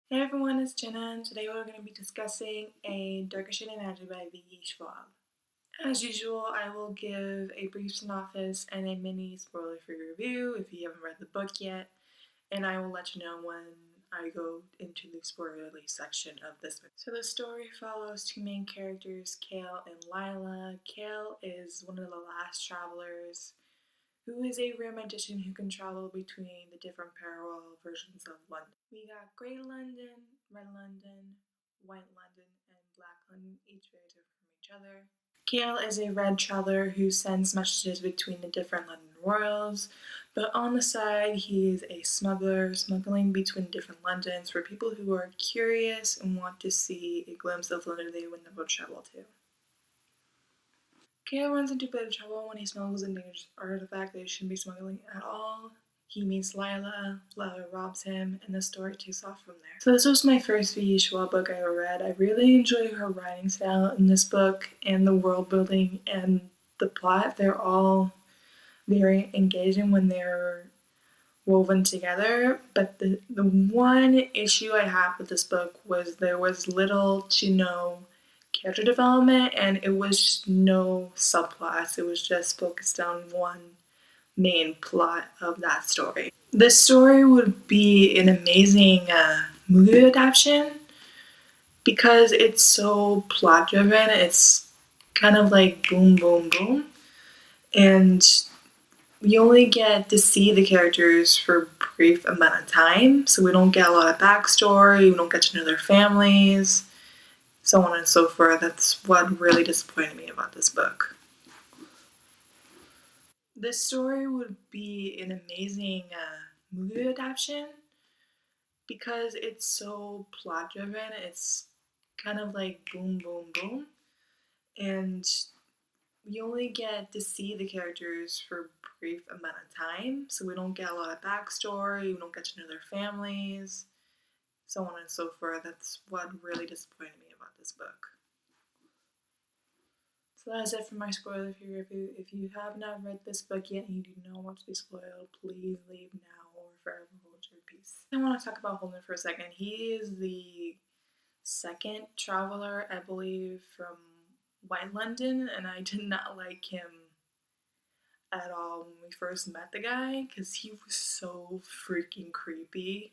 Hey everyone, it's Jenna, and today we're going to be discussing A Darker Shade of Magic by Schwab. As usual, I will give a brief synopsis and a mini spoiler-free review if you haven't read the book yet, and I will let you know when I go into the spoilerly section of this book. So the story follows two main characters, Kale and Lila. Kale is one of the last travelers who is a rare magician who can travel between the different parallel versions of London. We got Grey London, Red London, White London, and Black London, each very different from each other. Kale is a red traveler who sends messages between the different London royals, but on the side he is a smuggler, smuggling between different Londons for people who are curious and want to see a glimpse of London they would never travel to. Kale runs into a bit of trouble when he smuggles a dangerous artifact that he shouldn't be smuggling at all. He meets Lila, Lila robs him, and the story takes off from there. So this was my first V.E. Schwab book I ever read. I really enjoy her writing style in this book, and the world building and the plot. They're all very engaging when they're woven together, but the one issue I had with this book was there was little to no character development, and it was no subplots. It was just focused on one main plot of that story. This story would be an amazing movie adaptation because it's so plot driven. It's kind of like boom, boom, boom, and we only get to see the characters for a brief amount of time, so we don't get a lot of backstory, we don't get to know their families, so on and so forth. That's what really disappointed me about this book. This story would be an amazing movie adaptation because it's so plot driven. It's kind of like boom, boom, boom, and we only get to see the characters for a brief amount of time, so we don't get a lot of backstory, we don't get to know their families, so on and so forth. That's what really disappointed me about this book. So that's it for my spoiler-free review. If you have not read this book yet and you do not want to be spoiled, please leave now or forever hold your peace. I want to talk about Holden for a second. He is the second traveler, I believe, from White London, and I did not like him at all when we first met the guy because he was so freaking creepy.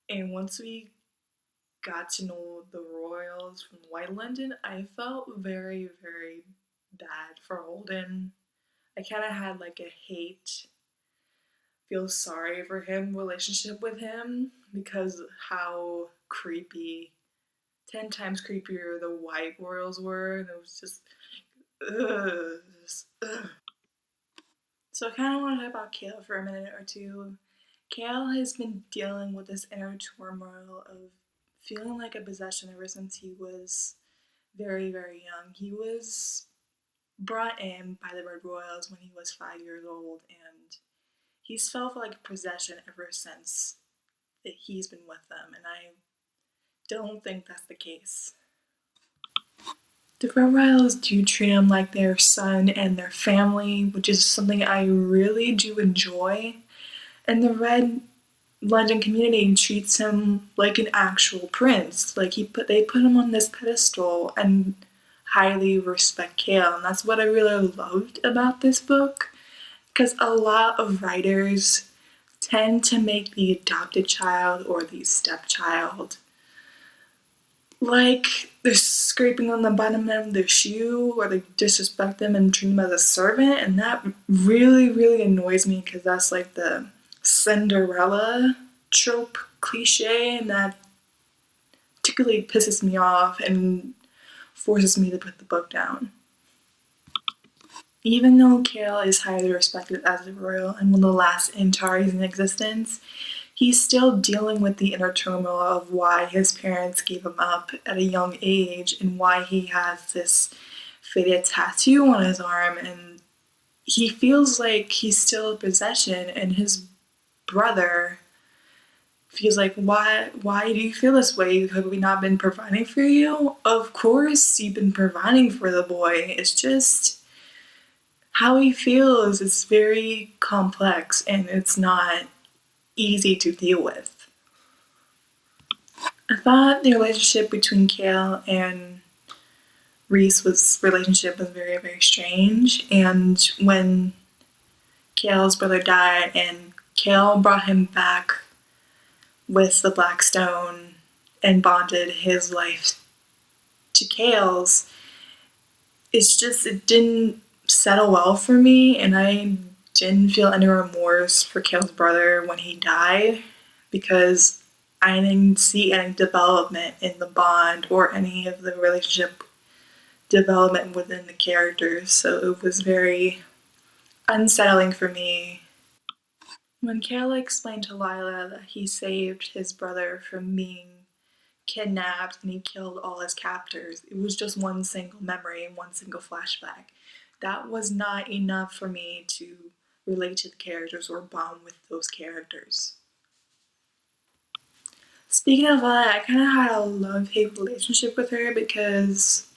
And once we got to know the royals from White London, I felt very, very bad for Holden. I kind of had like a hate, feel sorry for him relationship with him because how creepy, 10 times creepier the white royals were, and it was just, ugh, just, ugh. So I kind of want to talk about Kale for a minute or two. Kale has been dealing with this inner turmoil of feeling like a possession ever since he was very, very young. He was brought in by the Red Royals when he was 5 years old, and he's felt like a possession ever since that he's been with them, and I don't think that's the case. The Red Royals do treat him like their son and their family, which is something I really do enjoy. And the Red London community treats him like an actual prince. Like they put him on this pedestal and highly respect Kale, and that's what I really loved about this book. Because a lot of writers tend to make the adopted child or the stepchild like they're scraping on the bottom of their shoe, or they disrespect them and treat them as a servant, and that really, really annoys me because that's like the Cinderella trope cliche, and that particularly pisses me off and forces me to put the book down. Even though Kale is highly respected as a royal and one of the last Antares in existence, he's still dealing with the inner turmoil of why his parents gave him up at a young age and why he has this faded tattoo on his arm, and he feels like he's still a possession, and his brother feels like, why do you feel this way? Have we not been providing for you? Of course you've been providing for the boy. It's just how he feels is very complex and it's not easy to deal with. I thought the relationship between Kale and Reese's relationship was very, very strange. And when Kale's brother died and Kale brought him back with the Black Stone and bonded his life to Kale's, it didn't settle well for me, and I didn't feel any remorse for Kale's brother when he died because I didn't see any development in the bond or any of the relationship development within the characters, so it was very unsettling for me. When Kale explained to Lila that he saved his brother from being kidnapped and he killed all his captors, it was just one single memory and one single flashback. That was not enough for me to relate to the characters or bond with those characters. Speaking of Lila, I kind of had a love-hate relationship with her because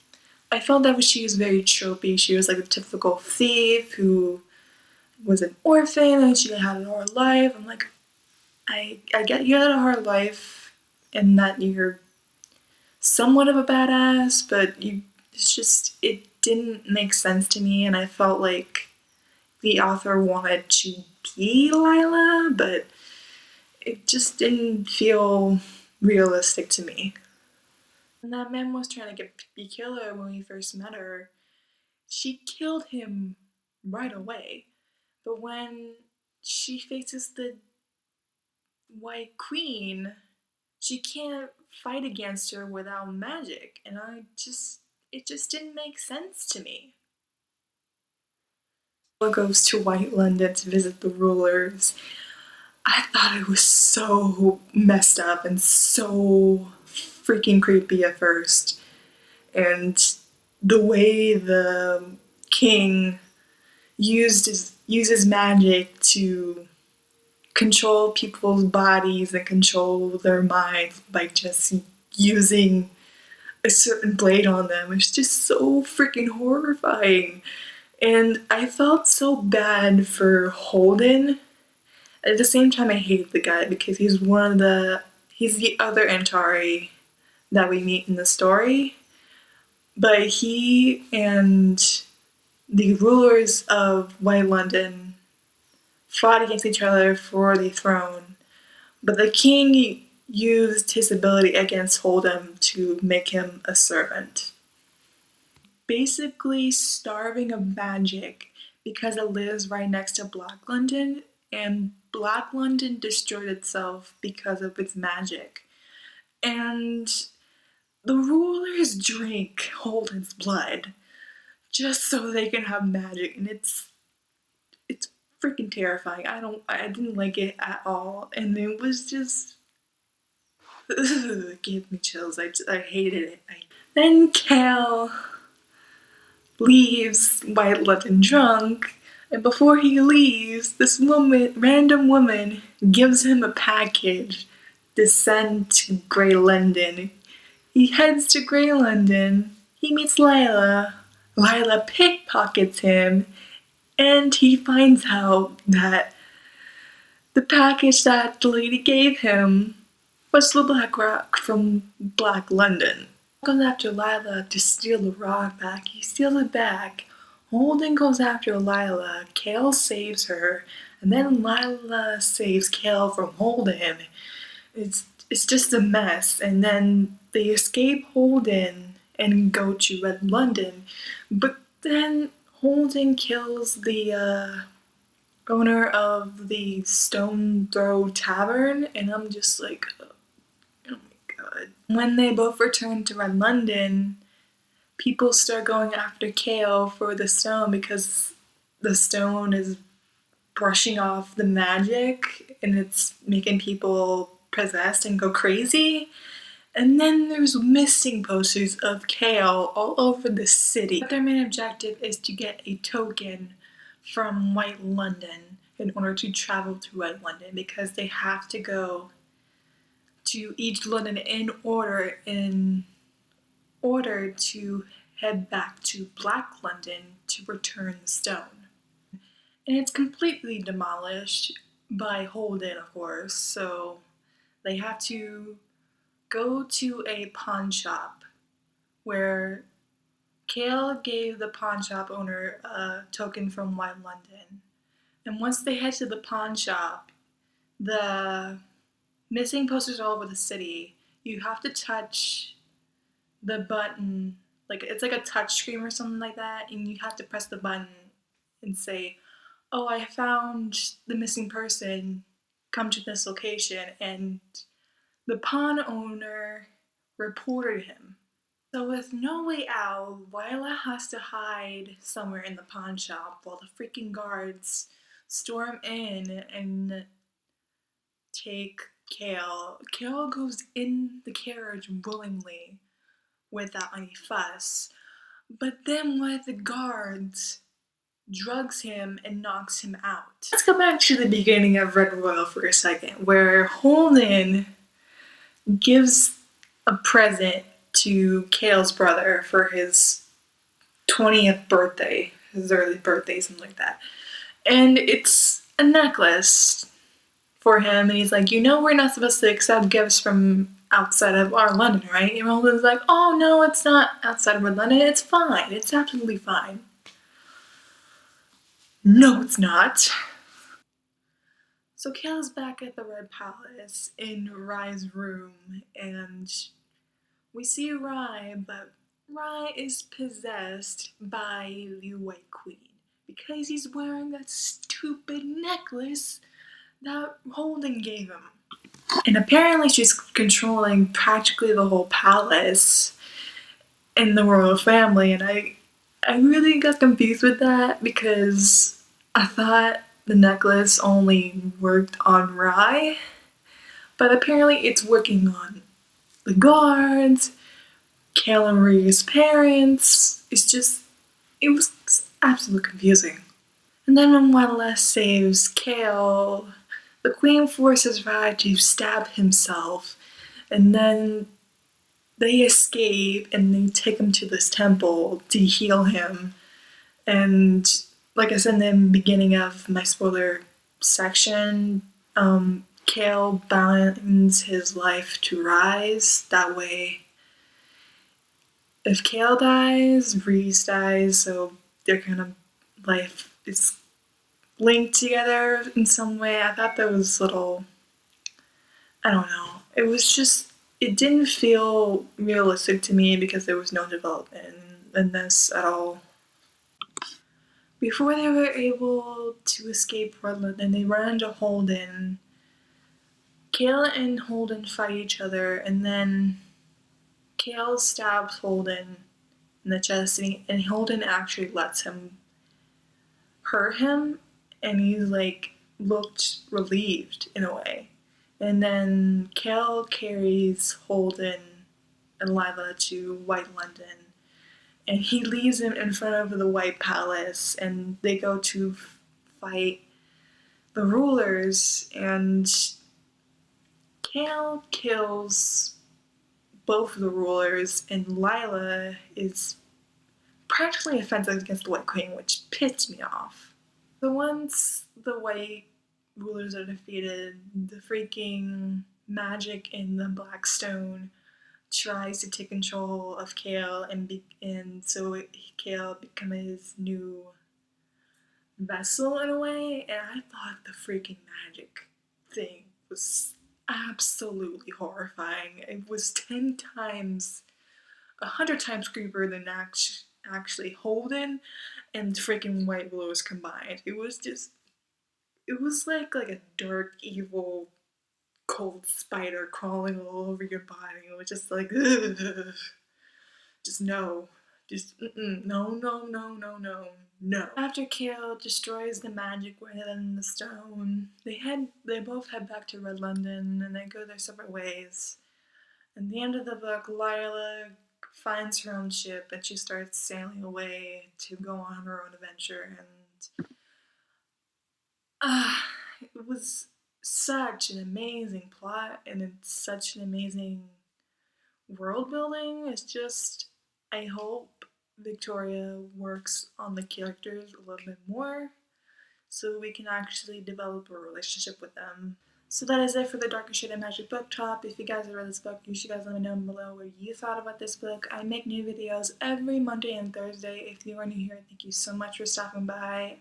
I felt that she was very tropey. She was like a typical thief who was an orphan and she had a hard life. I'm like, I get you had a hard life and that you're somewhat of a badass, but it didn't make sense to me, and I felt like the author wanted to be Lila, but it just didn't feel realistic to me. And that man was trying to be killer when we first met her. She killed him right away. But when she faces the White Queen, she can't fight against her without magic, and it just didn't make sense to me. Bella goes to White London to visit the rulers. I thought it was so messed up and so freaking creepy at first. And the way the king uses magic to control people's bodies and control their minds by just using a certain blade on them. It's just so freaking horrifying. And I felt so bad for Holden. At the same time, I hate the guy because he's the other Antari that we meet in the story. But he and the rulers of White London fought against each other for the throne. But the king used his ability against Holden to make him a servant. Basically starving of magic because it lives right next to Black London, and Black London destroyed itself because of its magic. And the rulers drink Holden's blood just so they can have magic, and it's freaking terrifying. I didn't like it at all, and it was just it gave me chills. I hated it. Then Cal leaves White London drunk, and before he leaves, this random woman, gives him a package to send to Grey London. He heads to Grey London, he meets Lila, Lila pickpockets him, and he finds out that the package that the lady gave him was the Black Rock from Black London. Goes after Lila to steal the rock back. He steals it back. Holden goes after Lila. Kale saves her, and then Lila saves Kale from Holden. It's just a mess. And then they escape Holden and go to Red London, but then Holden kills the owner of the Stone Throw Tavern, and I'm just like, oh my god. When they both return to Red London, people start going after Kale for the stone because the stone is brushing off the magic and it's making people possessed and go crazy. And then there's missing posters of Kale all over the city. Their main objective is to get a token from White London in order to travel to Red London because they have to go to each London in order to head back to Black London to return the stone. And it's completely demolished by Holden, of course, so they have to go to a pawn shop where Kale gave the pawn shop owner a token from White London. And once they head to the pawn shop, the missing posters all over the city. You have to touch the button, like it's like a touch screen or something like that, and you have to press the button and say, "Oh, I found the missing person. Come to this location." And the pawn owner reported him. So with no way out, Lila has to hide somewhere in the pawn shop while the freaking guards storm in and take Kale. Kale goes in the carriage willingly without any fuss. But then one of the guards drugs him and knocks him out. Let's go back to the beginning of Red Royal for a second, where Holden gives a present to Kale's brother for his 20th birthday, his early birthday, something like that. And it's a necklace for him, and he's like, we're not supposed to accept gifts from outside of our London, right? And Holden's like, oh no, it's not outside of our London, it's fine, it's absolutely fine. No, it's not. So Kale's back at the Red Palace in Rye's room, and we see Rye, but Rye is possessed by the White Queen because he's wearing that stupid necklace that Holden gave him. And apparently she's controlling practically the whole palace in the royal family, and I really got confused with that because I thought the necklace only worked on Rye, but apparently it's working on the guards, Kale and Rye's parents. It was absolutely confusing. And then when Wildless saves Kale, the queen forces Rye to stab himself, and then they escape and they take him to this temple to heal him. And like I said in the beginning of my spoiler section, Kale binds his life to Rise. That way, if Kale dies, Reese dies, so their kind of life is linked together in some way. I thought that was I don't know. It didn't feel realistic to me because there was no development in this at all. Before they were able to escape Redland and they run into Holden, Kale and Holden fight each other, and then Kale stabs Holden in the chest, and Holden actually lets him hurt him, and he's looked relieved in a way. And then Kale carries Holden and Lila to White London, and he leaves him in front of the White Palace, and they go to fight the rulers, and Kale kills both of the rulers, and Lila is practically offensive against the White Queen, which pissed me off. So once the White rulers are defeated, the freaking magic in the Black Stone tries to take control of Kale, and so Kale becomes his new vessel in a way. And I thought the freaking magic thing was absolutely horrifying. It was 10 times, 100 times creepier than actually Holden and freaking White Rulers combined. It was like a dark, evil, cold spider crawling all over your body. It was just like, ugh. Just no. No. After Kale destroys the magic within the stone, they both head back to Red London and they go their separate ways. At the end of the book, Lila finds her own ship and she starts sailing away to go on her own adventure, and it was such an amazing plot and it's such an amazing world building. It's just, I hope Victoria works on the characters a little bit more so we can actually develop a relationship with them. So that is it for the Darker Shade of Magic book talk. If you guys have read this book, you should guys let me know below what you thought about this book. I make new videos every Monday and Thursday. If you are new here, thank you so much for stopping by.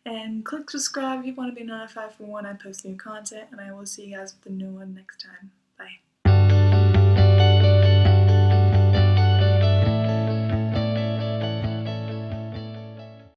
And click subscribe if you want to be notified for when I post new content. And I will see you guys with a new one next time. Bye.